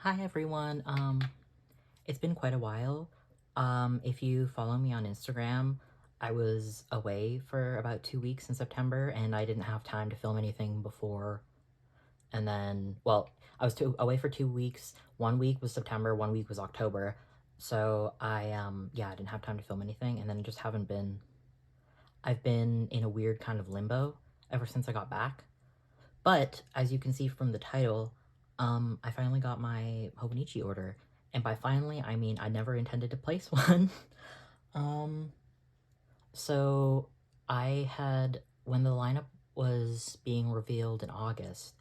Hi everyone. It's been quite a while. If you follow me on Instagram, I was away for about 2 weeks in September and I didn't have time to film anything before. And then, well, I was away for 2 weeks. 1 week was September, 1 week was October. So yeah, I didn't have time to film anything and then just haven't been, I've been in a weird kind of limbo ever since I got back. But as you can see from the title, I finally got my Hobonichi order. And by finally, I mean I never intended to place one. um, so when the lineup was being revealed in August,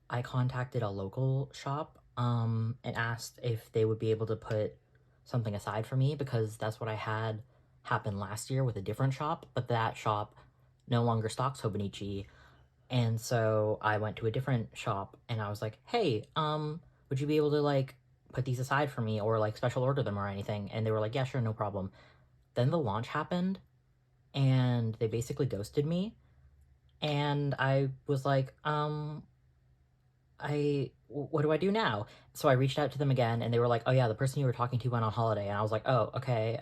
I contacted a local shop, and asked if they would be able to put something aside for me because that's what I had happen last year with a different shop, but that shop no longer stocks Hobonichi. And so I went to a different shop and I was like, hey, would you be able to like put these aside for me or like special order them or anything? And they were like, yeah, sure, no problem. Then the launch happened and they basically ghosted me. And I was like, what do I do now? So I reached out to them again and they were like, oh yeah, the person you were talking to went on holiday. And I was like, oh, okay.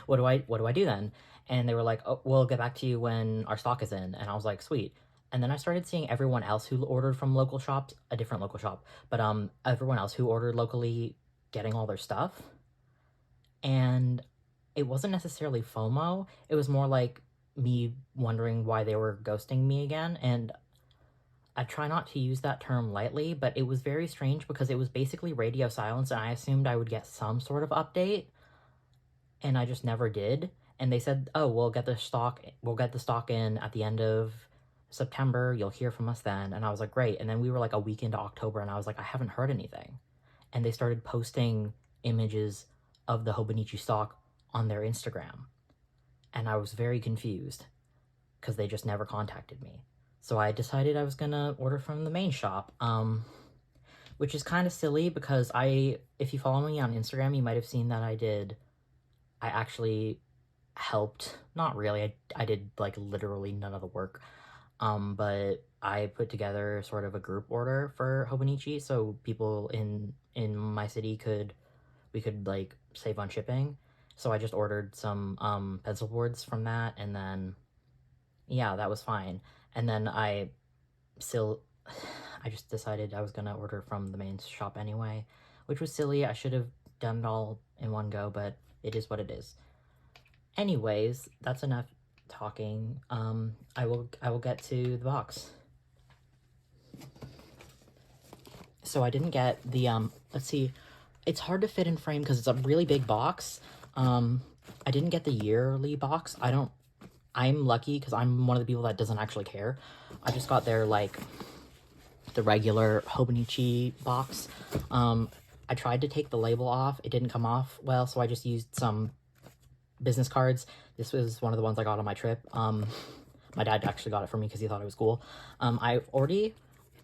What do I do then? And they were like, oh, we'll get back to you when our stock is in. And I was like, sweet. And then I started seeing everyone else who ordered from local shops, a different local shop, but everyone else who ordered locally getting all their stuff. And it wasn't necessarily FOMO. It was more like me wondering why they were ghosting me again. And I try not to use that term lightly, but it was very strange because it was basically radio silence and I assumed I would get some sort of update and I just never did. And they said, "Oh, we'll get the stock in at the end of September. You'll hear from us then." And I was like, "Great." And then we were like a week into October and I was like, "I haven't heard anything." And they started posting images of the Hobonichi stock on their Instagram. And I was very confused because they just never contacted me. So I decided I was gonna order from the main shop, which is kind of silly because if you follow me on Instagram, you might have seen that I actually helped, not really, I did like literally none of the work, but I put together sort of a group order for Hobonichi so people in my city we could like save on shipping. So I just ordered some pencil boards from that and then yeah, that was fine. And then still, I just decided I was gonna order from the main shop anyway, which was silly. I should have done it all in one go, but it is what it is. Anyways, that's enough talking. I will get to the box. So I didn't get the let's see. It's hard to fit in frame because it's a really big box. I didn't get the yearly box. I'm lucky because I'm one of the people that doesn't actually care. I just got their like the regular Hobonichi box. I tried to take the label off. It didn't come off well, so I just used some business cards. This was one of the ones I got on my trip. My dad actually got it for me because he thought it was cool. I've already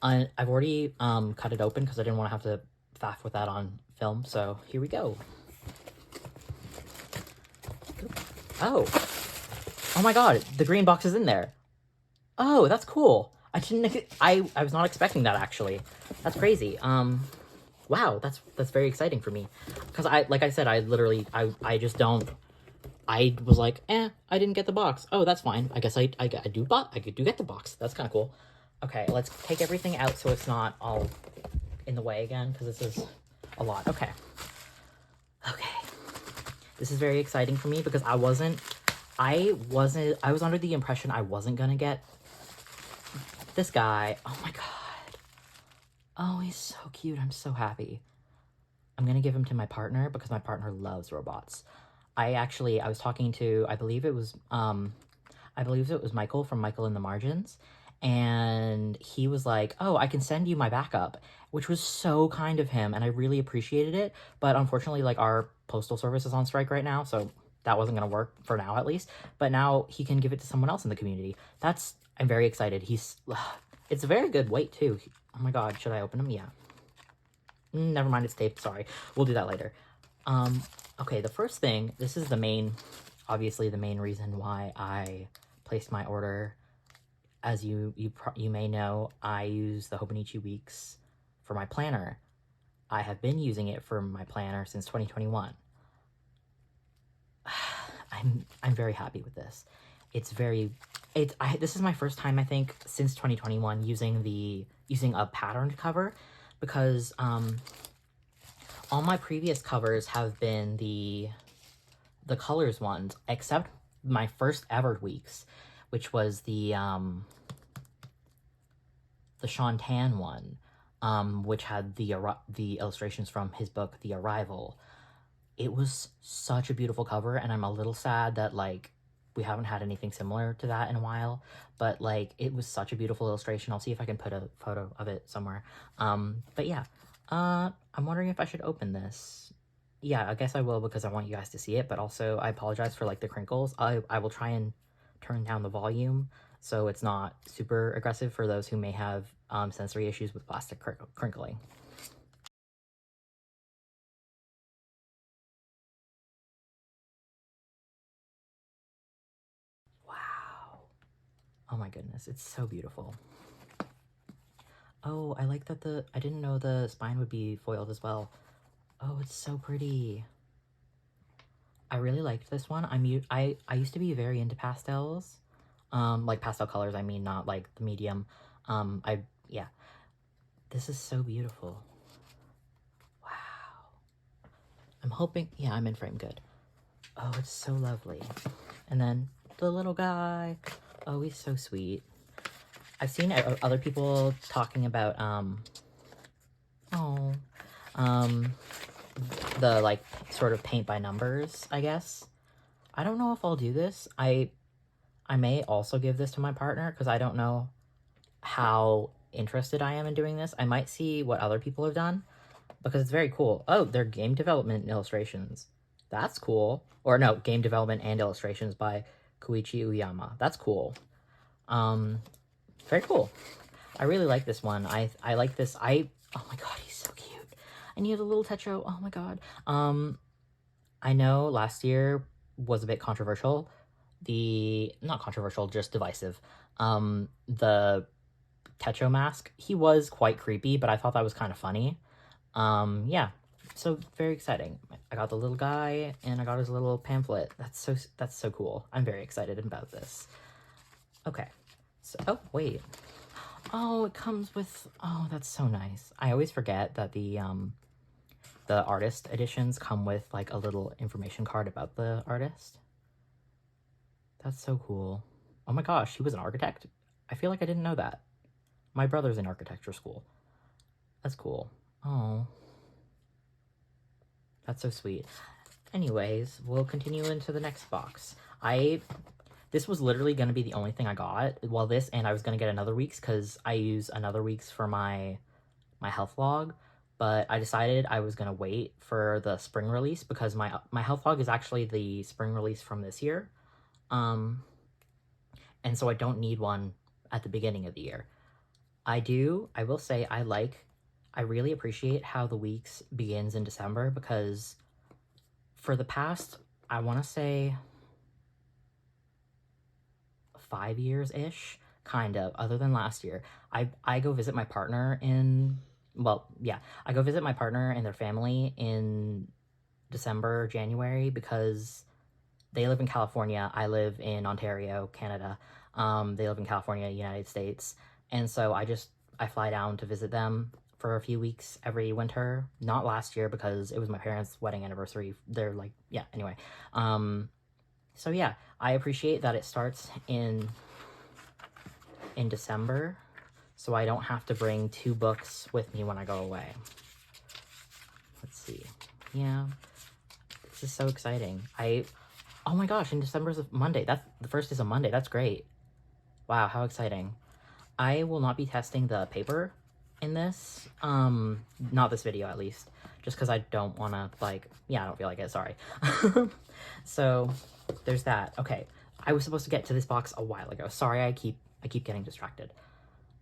cut it open because I didn't want to have to faff with that on film. So here we go. Oh, oh my God! The green box is in there. Oh, that's cool. I was not expecting that actually. That's crazy. Wow, that's very exciting for me. Because like I said, I just don't, I was like, I didn't get the box. Oh, that's fine. I guess I do get the box. That's kind of cool. Okay, let's take everything out so it's not all in the way again, because this is a lot. Okay. This is very exciting for me because I was under the impression I wasn't gonna get this guy. Oh my God. Oh, he's so cute. I'm so happy. I'm gonna give him to my partner because my partner loves robots. I was talking to, I believe it was Michael from Michael in the Margins, and he was like, oh, I can send you my backup, which was so kind of him, and I really appreciated it, but unfortunately, like, our postal service is on strike right now, so that wasn't gonna work for now, at least, but now he can give it to someone else in the community. I'm very excited. It's a very good weight, too. Oh my God, should I open him? Yeah. Never mind, it's taped, sorry. We'll do that later. Okay, the first thing, this is obviously the main reason why I placed my order. As you may know, I use the Hobonichi Weeks for my planner. I have been using it for my planner since 2021. I'm very happy with this. This is my first time, I think, since 2021 using a patterned cover, because all my previous covers have been the colors ones, except my first ever weeks, which was the Sean Tan one, which had the illustrations from his book The Arrival. It was such a beautiful cover, and I'm a little sad that, like, we haven't had anything similar to that in a while, but, like, it was such a beautiful illustration. I'll see if I can put a photo of it somewhere. But yeah, I'm wondering if I should open this. Yeah, I guess I will, because I want you guys to see it, but also I apologize for, like, the crinkles. I will try and turn down the volume so it's not super aggressive for those who may have sensory issues with plastic crinkling. Wow. Oh my goodness, it's so beautiful. Oh, I like that I didn't know the spine would be foiled as well. Oh, it's so pretty. I really liked this one. I used to be very into pastels. Like pastel colors, I mean, not like the medium. Yeah. This is so beautiful. Wow. I'm hoping, yeah, I'm in frame good. Oh, it's so lovely. And then the little guy. Oh, he's so sweet. I've seen other people talking about, the, like, sort of paint by numbers, I guess. I don't know if I'll do this. I may also give this to my partner, because I don't know how interested I am in doing this. I might see what other people have done, because it's very cool. Oh, they're game development illustrations. That's cool. Or no, game development and illustrations by Koichi Uyama. That's cool. Very cool. I really like this one. I like this. Oh my god, he's so cute. I need a little Techo. Oh my god. I know last year was a bit controversial. Not controversial, just divisive. The Techo mask, he was quite creepy, but I thought that was kind of funny. Yeah, so very exciting. I got the little guy, and I got his little pamphlet. That's so cool. I'm very excited about this. Okay, so, oh, wait. Oh, it comes with, oh, that's so nice. I always forget that the artist editions come with, like, a little information card about the artist. That's so cool. Oh my gosh, he was an architect? I feel like I didn't know that. My brother's in architecture school. That's cool. Oh. That's so sweet. Anyways, we'll continue into the next box. This was literally going to be the only thing I got. Well, this, and I was going to get another week's, because I use another week's for my health log, but I decided I was going to wait for the spring release, because my health log is actually the spring release from this year. And so I don't need one at the beginning of the year. I will say I really appreciate how the weeks begins in December, because for the past, I want to say 5 years-ish, kind of, other than last year, I go visit my partner I go visit my partner and their family in December, January, because they live in California. I live in Ontario, Canada. They live in California, United States. And so I fly down to visit them for a few weeks every winter. Not last year, because it was my parents' wedding anniversary. They're like, yeah, anyway. So yeah, I appreciate that it starts in December, so I don't have to bring 2 books with me when I go away. Let's see. Yeah, this is so exciting. Oh my gosh, in December is a Monday. The first is a Monday. That's great. Wow, how exciting. I will not be testing the paper in this. Not this video, at least. Just because I don't want to, like, yeah, I don't feel like it. Sorry. So, there's that. Okay, I was supposed to get to this box a while ago. Sorry, I keep getting distracted.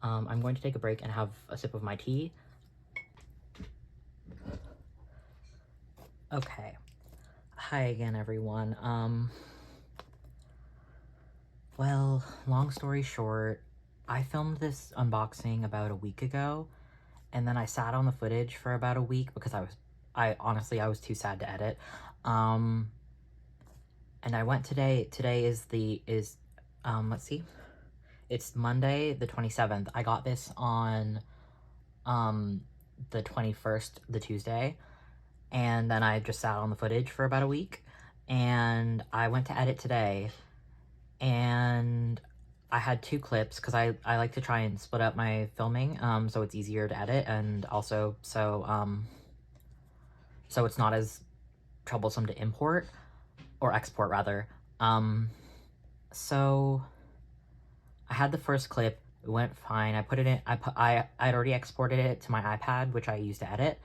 I'm going to take a break and have a sip of my tea. Okay. Hi again, everyone. Well, long story short, I filmed this unboxing about a week ago, and then I sat on the footage for about a week because I honestly was too sad to edit. And I went today. Today is let's see, it's Monday the 27th. I got this on the 21st, the Tuesday, and then I just sat on the footage for about a week, and I went to edit today, and I had 2 clips because I like to try and split up my filming so it's easier to edit, and also so it's not as troublesome to import or export rather. So I had the first clip, it went fine. I put it in, I'd already exported it to my iPad, which I used to edit.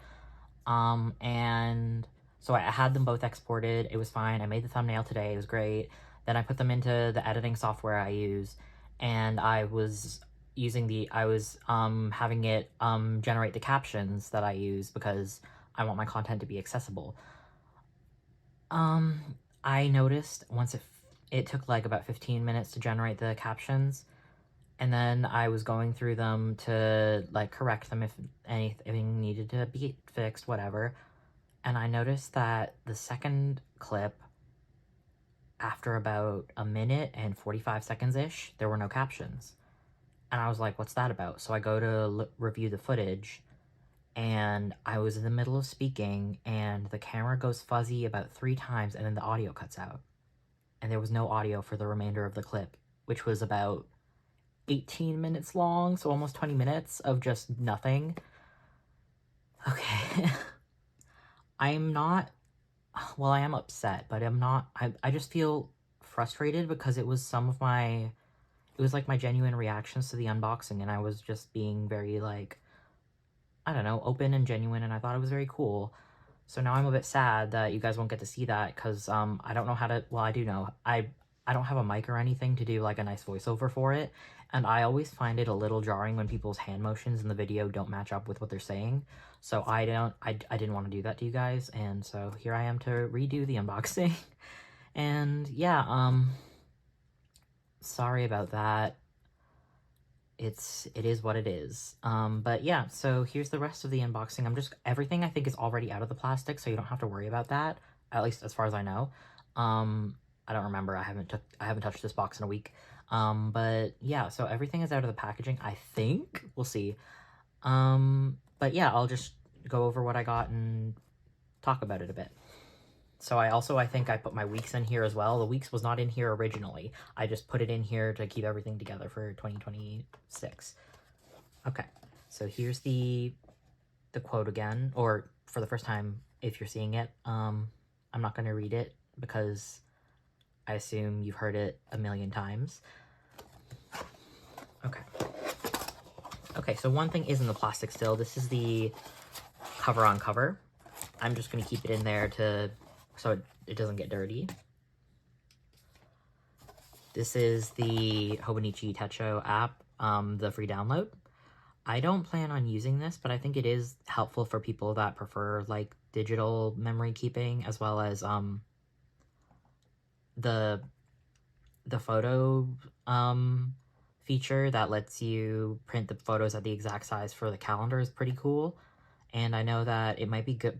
And so I had them both exported. It was fine. I made the thumbnail today. It was great. Then I put them into the editing software I use, and I was having it generate the captions that I use because I want my content to be accessible. I noticed once it took like about 15 minutes to generate the captions, and then I was going through them to like correct them if anything needed to be fixed, whatever. And I noticed that the second clip, after about a minute and 45 seconds-ish, there were no captions. And I was like, what's that about? So I go to review the footage, and I was in the middle of speaking, and the camera goes fuzzy about 3 times, and then the audio cuts out. And there was no audio for the remainder of the clip, which was about 18 minutes long, so almost 20 minutes of just nothing. Okay. I'm not, well, I am upset, but I'm not, I just feel frustrated because it was like my genuine reactions to the unboxing, and I was just being very, like, I don't know, open and genuine, and I thought it was very cool. So now I'm a bit sad that you guys won't get to see that, because I don't know how to, well, I do know. I don't have a mic or anything to do, like, a nice voiceover for it, and I always find it a little jarring when people's hand motions in the video don't match up with what they're saying. So I didn't want to do that to you guys, and so here I am to redo the unboxing. And yeah, sorry about that. It is what it is. But yeah, so here's the rest of the unboxing. Everything I think is already out of the plastic, so you don't have to worry about that, at least as far as I know. I don't remember. I haven't touched this box in a week. But yeah, so everything is out of the packaging, I think. We'll see. But yeah, I'll just go over what I got and talk about it a bit. So I think I put my weeks in here as well. The weeks was not in here originally. I just put it in here to keep everything together for 2026. Okay, so here's the quote again, or for the first time if you're seeing it. I'm not going to read it because I assume you've heard it a million times. Okay. Okay, so one thing is in the plastic still. This is the cover on cover. I'm just going to keep it in there so it doesn't get dirty. This is the Hobonichi Techo app, the free download. I don't plan on using this, but I think it is helpful for people that prefer like digital memory keeping, as well as the photo feature that lets you print the photos at the exact size for the calendar is pretty cool. And I know that it might be not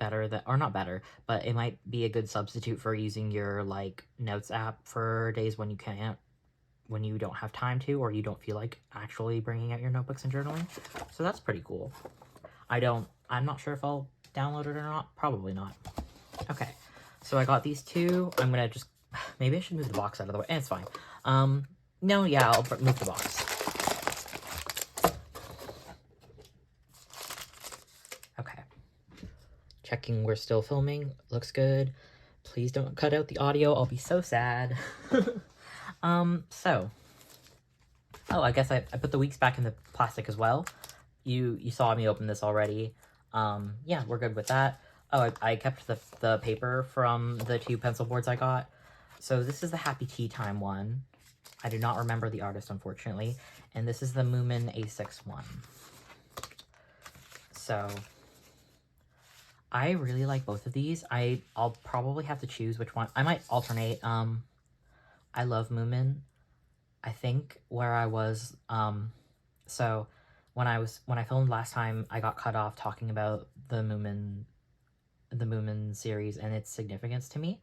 better, but it might be a good substitute for using your like notes app for days when you don't have time to, or you don't feel like actually bringing out your notebooks and journaling. So that's pretty cool. I'm not sure if I'll download it or not. Probably not. Okay, so I got these 2. I'm gonna just, maybe I should move the box out of the way. It's fine. No, yeah, I'll move the box. Okay. Checking we're still filming. Looks good. Please don't cut out the audio. I'll be so sad. So. Oh, I guess I put the weeks back in the plastic as well. You saw me open this already. Yeah, we're good with that. Oh, I kept the paper from the 2 pencil boards I got. So this is the Happy Tea Time one. I do not remember the artist, unfortunately. And this is the Moomin A6 one. So I really like both of these. I'll probably have to choose which one. I might alternate. I love Moomin. I think where I was, so when I filmed last time, I got cut off talking about the Moomin series and its significance to me.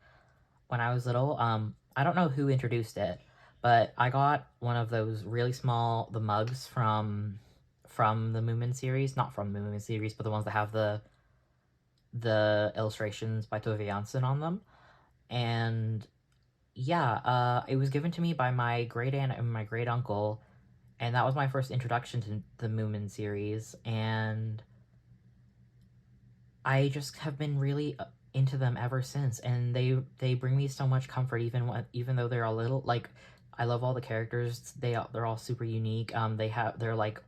When I was little, I don't know who introduced it, but I got one of those really small the mugs from the Moomin series, not from the Moomin series, but the ones that have the illustrations by Tove Jansson on them. And yeah, it was given to me by my great aunt and my great uncle, and that was my first introduction to the Moomin series. And I just have been really into them ever since, and they bring me so much comfort, even though they're a little like. I love all the characters. They're all super unique. They're like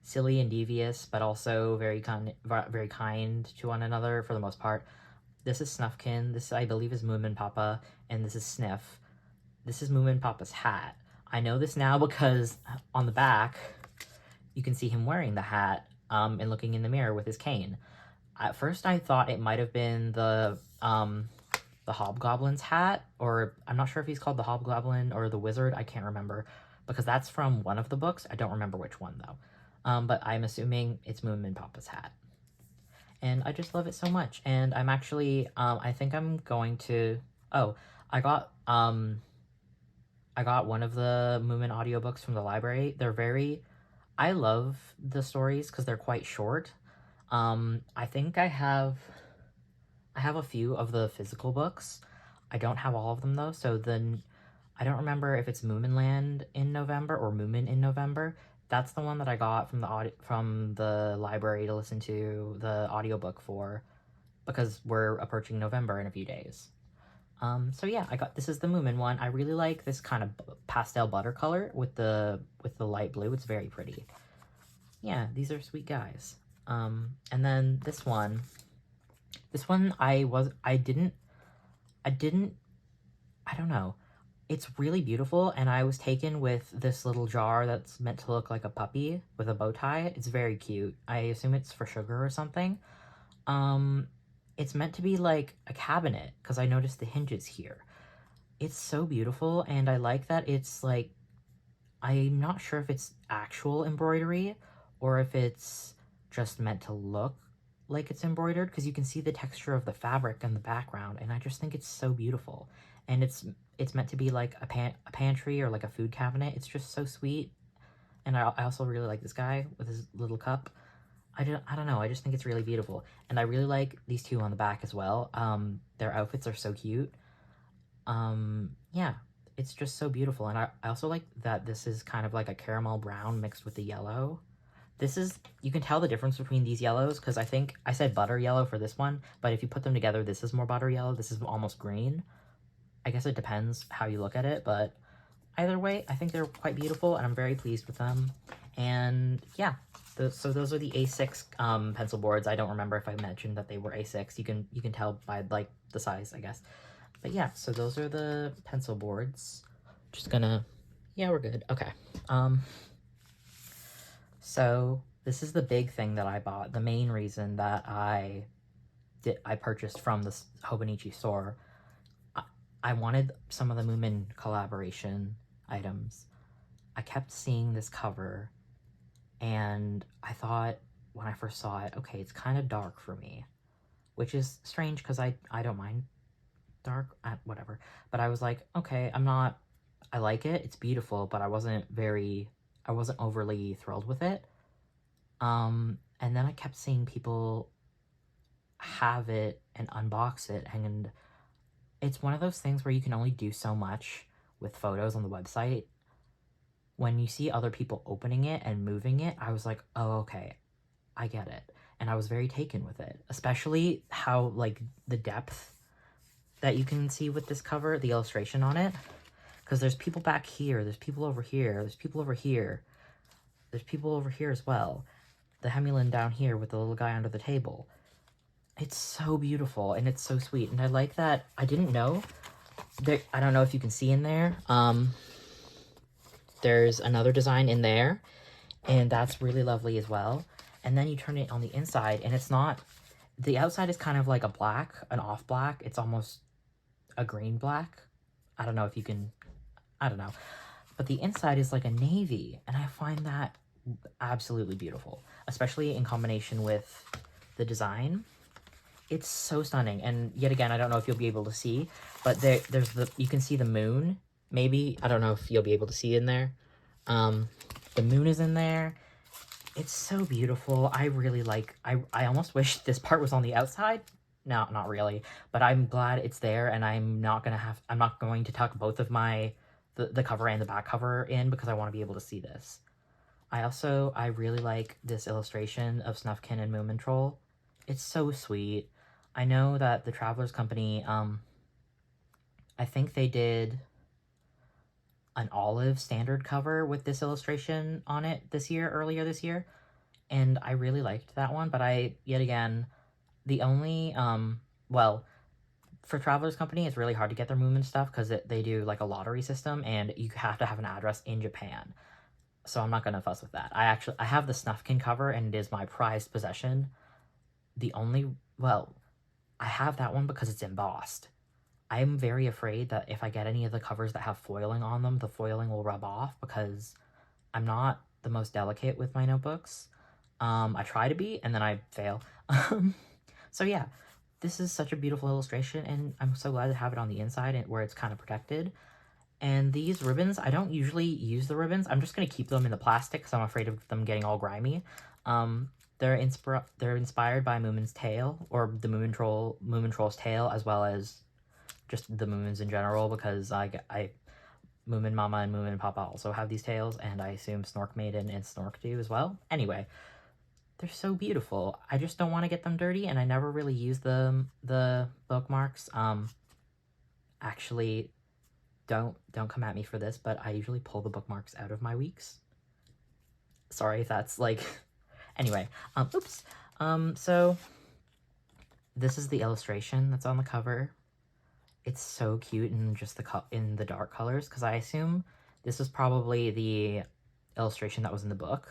silly and devious, but also very kind to one another for the most part. This is Snufkin. This, I believe, is Moomin Papa, and this is Sniff. This is Moomin Papa's hat. I know this now because on the back, you can see him wearing the hat and looking in the mirror with his cane. At first, I thought it might have been the Hobgoblin's hat, or I'm not sure if he's called the Hobgoblin or the Wizard. I can't remember because that's from one of the books. I don't remember which one though. But I'm assuming it's Moomin Papa's hat. And I just love it so much. And I'm actually, I think I'm going to, oh, I got one of the Moomin audiobooks from the library. I love the stories because they're quite short. I think I have a few of the physical books. I don't have all of them though, so then I don't remember if it's Moominland in November or Moomin in November. That's the one that I got from the library to listen to the audiobook for, because we're approaching November in a few days. So yeah, this is the Moomin one. I really like this kind of pastel butter color with the light blue. It's very pretty. Yeah, these are sweet guys. And then this one I don't know. It's really beautiful, and I was taken with this little jar that's meant to look like a puppy with a bow tie. It's very cute. I assume it's for sugar or something. It's meant to be like a cabinet, because I noticed the hinges here. It's so beautiful, and I like that it's like, I'm not sure if it's actual embroidery, or if it's just meant to look like it's embroidered, because you can see the texture of the fabric in the background, and I just think it's so beautiful. And it's meant to be like a pantry or like a food cabinet. It's just so sweet. And I also really like this guy with his little cup. I don't know, I just think it's really beautiful. And I really like these two on the back as well. Their outfits are so cute. Yeah, it's just so beautiful. And I also like that this is kind of like a caramel brown mixed with the yellow. You can tell the difference between these yellows, because I think I said butter yellow for this one, but if you put them together, this is more butter yellow, this is almost green. I guess it depends how you look at it, but either way, I think they're quite beautiful, and I'm very pleased with them. And yeah, so those are the A6 pencil boards. I don't remember if I mentioned that they were A6. You can tell by like the size, I guess. But yeah, so those are the pencil boards. Yeah, we're good. Okay. So this is the big thing that I bought. The main reason that I purchased from the Hobonichi store. I wanted some of the Moomin collaboration items. I kept seeing this cover, and I thought when I first saw it, okay, it's kind of dark for me, which is strange because I don't mind dark, whatever. But I was like, okay, I like it, it's beautiful, but I wasn't overly thrilled with it. And then I kept seeing people have it and unbox it, and it's one of those things where you can only do so much with photos on the website. When you see other people opening it and moving it, I was like, oh, okay, I get it. And I was very taken with it, especially how, like, the depth that you can see with this cover, the illustration on it. Because there's people back here, there's people over here, there's people over here, there's people over here as well. The Hemulin down here with the little guy under the table. It's so beautiful, and it's so sweet, and I like that. I didn't know. I don't know if you can see in there. There's another design in there, and that's really lovely as well. And then you turn it on the inside, and it's not... The outside is kind of like an off black. It's almost a green black. I don't know. But the inside is like a navy, and I find that absolutely beautiful, especially in combination with the design. It's so stunning. And yet again, I don't know if you'll be able to see, but there's you can see the moon. Maybe, I don't know if you'll be able to see in there. The moon is in there. It's so beautiful. I really like, I almost wish this part was on the outside. No, not really, but I'm glad it's there, and I'm not going to tuck both of the cover and the back cover in because I want to be able to see this. I really like this illustration of Snufkin and Moomin Troll. It's so sweet. I know that the Travelers Company, I think they did an olive standard cover with this illustration on it earlier this year, and I really liked that one, but yet again, the only, well, for Travelers Company, it's really hard to get their Moomin stuff because they do like a lottery system, and you have to have an address in Japan. So I'm not gonna fuss with that. I have the Snufkin cover, and it is my prized possession. Well, I have that one because it's embossed. I'm very afraid that if I get any of the covers that have foiling on them, the foiling will rub off because I'm not the most delicate with my notebooks. I try to be, and then I fail. So yeah, this is such a beautiful illustration, and I'm so glad to have it on the inside where it's kind of protected. And these ribbons, I don't usually use the ribbons. I'm just going to keep them in the plastic because I'm afraid of them getting all grimy. They're inspired by Moomin's tail, or the Moomin Troll's tail, as well as just the Moomins in general, because Moomin Mama and Moomin Papa also have these tails, and I assume Snork Maiden and Snork do as well. Anyway, they're so beautiful. I just don't want to get them dirty, and I never really use the bookmarks. Actually, don't come at me for this, but I usually pull the bookmarks out of my weeks. Sorry if that's like... Anyway, oops. So this is the illustration that's on the cover. It's so cute in just in the dark colors, because I assume this is probably the illustration that was in the book,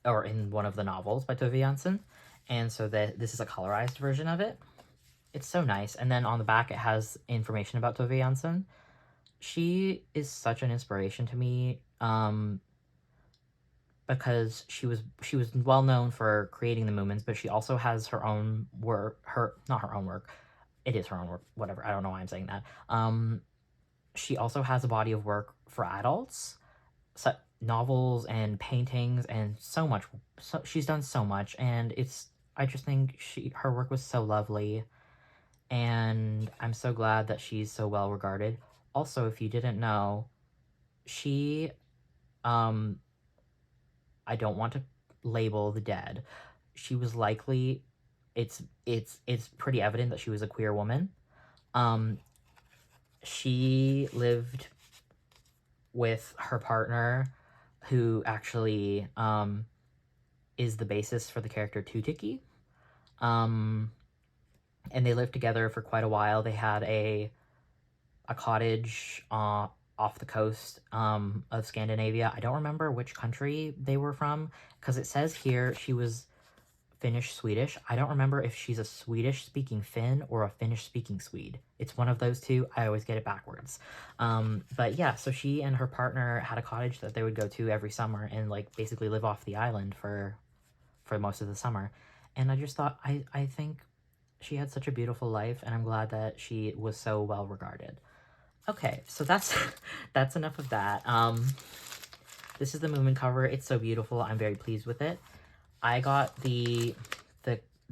or in one of the novels by Tove Jansson, and so this is a colorized version of it. It's so nice. And then on the back it has information about Tove Jansson. She is such an inspiration to me, because she was well known for creating the Moomins, but she also has her own work. Not her own work. It is her own work. Whatever. I don't know why I'm saying that. She also has a body of work for adults, novels and paintings, and so much. So she's done so much, and I just think her work was so lovely, and I'm so glad that she's so well regarded. Also, if you didn't know, she, I don't want to label the dead. She was likely, it's pretty evident that she was a queer woman. She lived with her partner, who actually is the basis for the character Tutiki. And they lived together for quite a while. They had a cottage off the coast of Scandinavia. I don't remember which country they were from, because it says here she was Finnish-Swedish. I don't remember if she's a Swedish-speaking Finn or a Finnish-speaking Swede. It's one of those two. I always get it backwards. But yeah, so she and her partner had a cottage that they would go to every summer and like basically live off the island for most of the summer. And I just thought, I think she had such a beautiful life, and I'm glad that she was so well regarded. Okay, so that's enough of that. This is the Moomin cover. It's so beautiful. I'm very pleased with it. I got the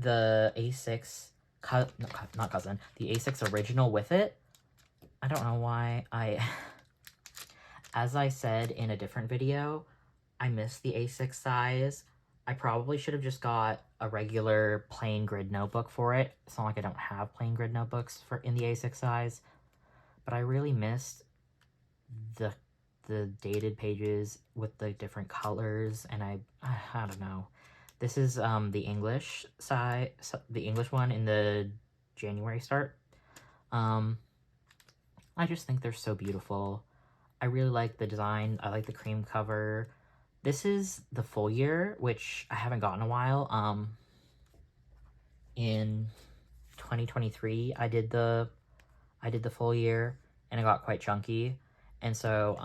A6 not cousin, the A6 original with it. I don't know why as I said in a different video, I missed the A6 size. I probably should have just got a regular plain grid notebook for it. It's not like I don't have plain grid notebooks in the A6 size, but I really missed the dated pages with the different colors, and I don't know. This is the English side, the English one in the January start. I just think they're so beautiful. I really like the design. I like the cream cover. This is the full year, which I haven't gotten in a while. In 2023, I did the full year, and it got quite chunky. And so,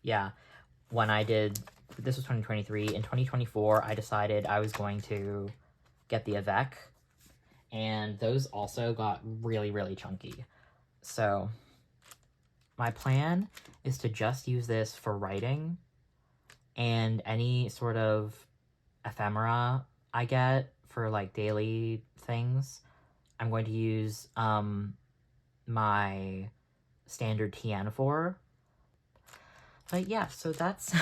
yeah, when I did this was 2023. In 2024, I decided I was going to get the Avec, and those also got really, really chunky. So my plan is to just use this for writing and any sort of ephemera I get for like daily things. I'm going to use my standard TN for. But yeah, so that's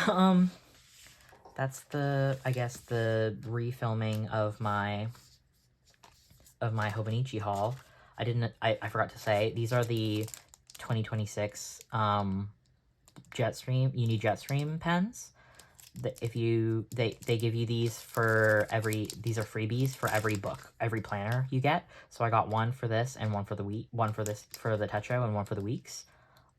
the, I guess, the refilming of my Hobonichi haul. I forgot to say, these are the 2026 Uni Jetstream pens. They give you these for these are freebies for every book, every planner you get. So I got one for this and one for the week, one for the Techo and one for the weeks.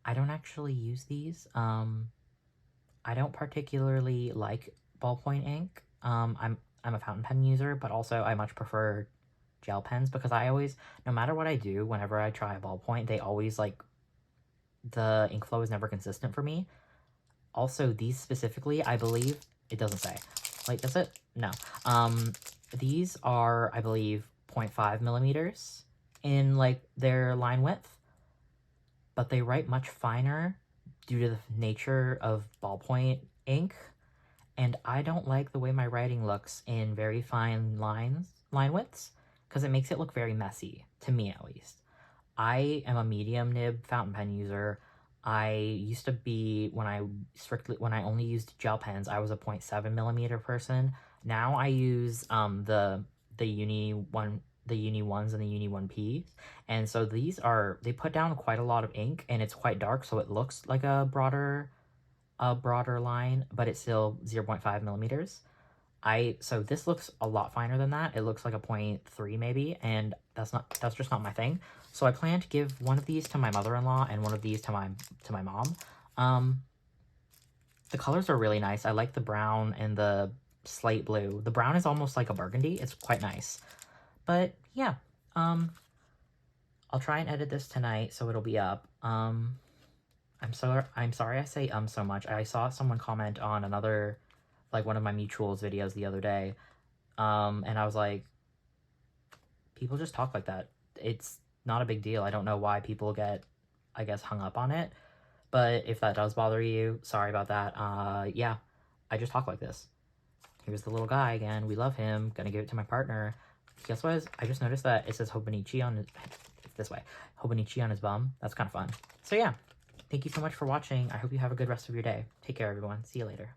I don't actually use these. I don't particularly like ballpoint ink. I'm a fountain pen user, but also I much prefer gel pens because I always, no matter what I do, whenever I try a ballpoint, they always like, the ink flow is never consistent for me. Also, these specifically, I believe, it doesn't say. Like, does it? No. These are, I believe, 0.5 millimeters in, like, their line width. But they write much finer due to the nature of ballpoint ink. And I don't like the way my writing looks in very fine line widths, because it makes it look very messy, to me at least. I am a medium nib fountain pen user. I used to be, when I only used gel pens, I was a 0.7 millimeter person. Now I use the Uni ones and the Uni 1Ps. And so they put down quite a lot of ink, and it's quite dark, so it looks like a broader line, but it's still 0.5 millimeters. So this looks a lot finer than that. It looks like a 0.3 maybe, and that's just not my thing. So I plan to give one of these to my mother-in-law and one of these to my mom. The colors are really nice. I like the brown and the slate blue. The brown is almost like a burgundy. It's quite nice. But yeah, I'll try and edit this tonight so it'll be up. I'm sorry I say so much. I saw someone comment on another, like, one of my mutuals videos the other day, and I was like, people just talk like that. It's not a big deal. I don't know why people get, I guess, hung up on it, but if that does bother you, sorry about that. Yeah, I just talk like this. Here's the little guy again. We love him. Gonna give it to my partner. Guess what? I just noticed that it says Hobonichi on this way. Hobonichi on his bum. That's kind of fun. So yeah, thank you so much for watching. I hope you have a good rest of your day. Take care, everyone. See you later.